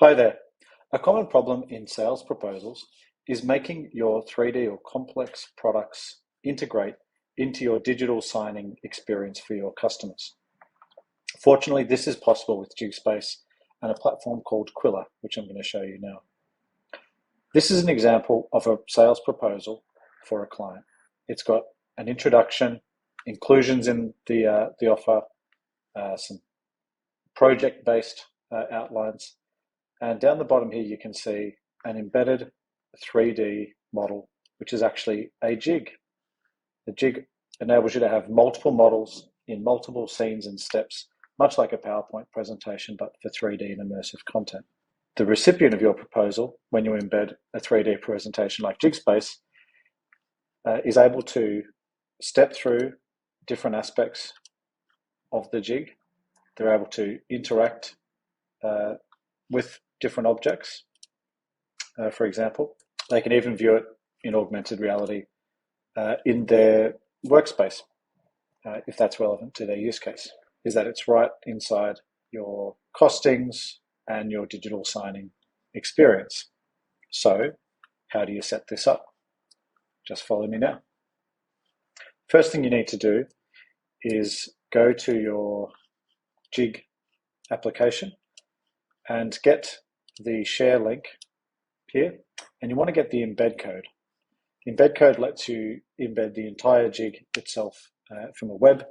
Hi there. A common problem in sales proposals is making your 3D or complex products integrate into your digital signing experience for your customers. Fortunately, this is possible with JigSpace and a platform called Qwilr, which I'm going to show you now. This is an example of a sales proposal for a client. It's got an introduction, inclusions in the offer, some project-based outlines, and down the bottom here, you can see an embedded 3D model, which is actually a jig. The jig enables you to have multiple models in multiple scenes and steps, much like a PowerPoint presentation, but for 3D and immersive content. The recipient of your proposal, when you embed a 3D presentation like JigSpace, is able to step through different aspects of the jig. They're able to interact with different objects. For example, they can even view it in augmented reality in their workspace, if that's relevant to their use case, is that it's right inside your costings and your digital signing experience. So how do you set this up? Just follow me now. First thing you need to do is go to your jig application and get the share link here, and you want to get the embed code. The embed code lets you embed the entire jig itself from a web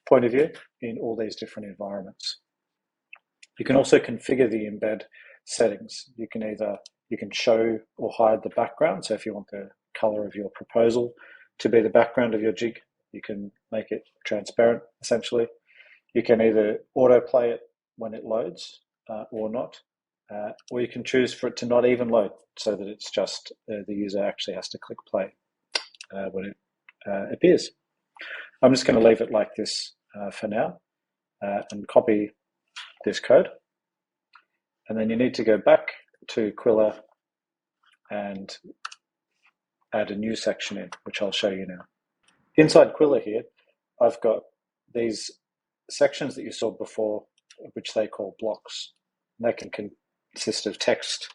point of view in all these different environments. You can also configure the embed settings. You can show or hide the background. So if you want the color of your proposal to be the background of your jig, you can make it transparent essentially. You can either autoplay it when it loads or not. Or you can choose for it to not even load, so that it's just the user actually has to click play when it appears. I'm just going to leave it like this for now and copy this code. And then you need to go back to Qwilr and add a new section in, which I'll show you now. Inside Qwilr here, I've got these sections that you saw before, which they call blocks. And they can consist of text,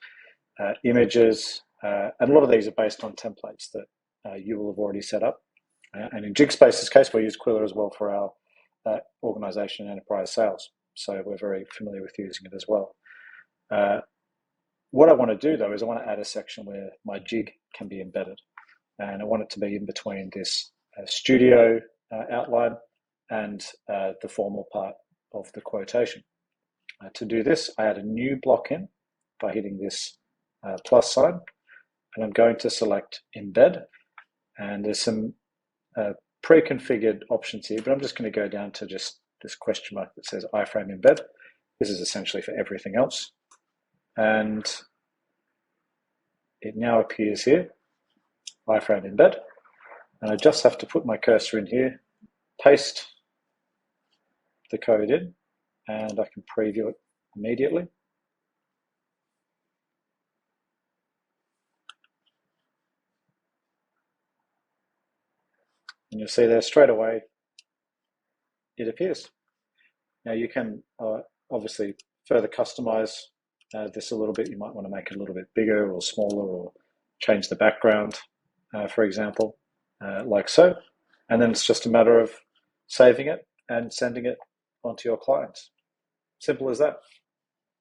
images, and a lot of these are based on templates that you will have already set up. And in JigSpace's case, we use Qwilr as well for our organization and enterprise sales. So we're very familiar with using it as well. What I want to do though is I want to add a section where my jig can be embedded. And I want it to be in between this studio outline and the formal part of the quotation. To do this, I add a new block in by hitting this plus sign, and I'm going to select embed, and there's some pre-configured options here, but I'm just going to go down to just this question mark that says iframe embed. This is essentially for everything else, and it now appears here, iframe embed, and I just have to put my cursor in here, paste the code in, and I can preview it immediately. And you'll see there straight away, it appears. Now you can obviously further customize this a little bit. You might want to make it a little bit bigger or smaller, or change the background, for example, like so. And then it's just a matter of saving it and sending it onto your clients. Simple as that.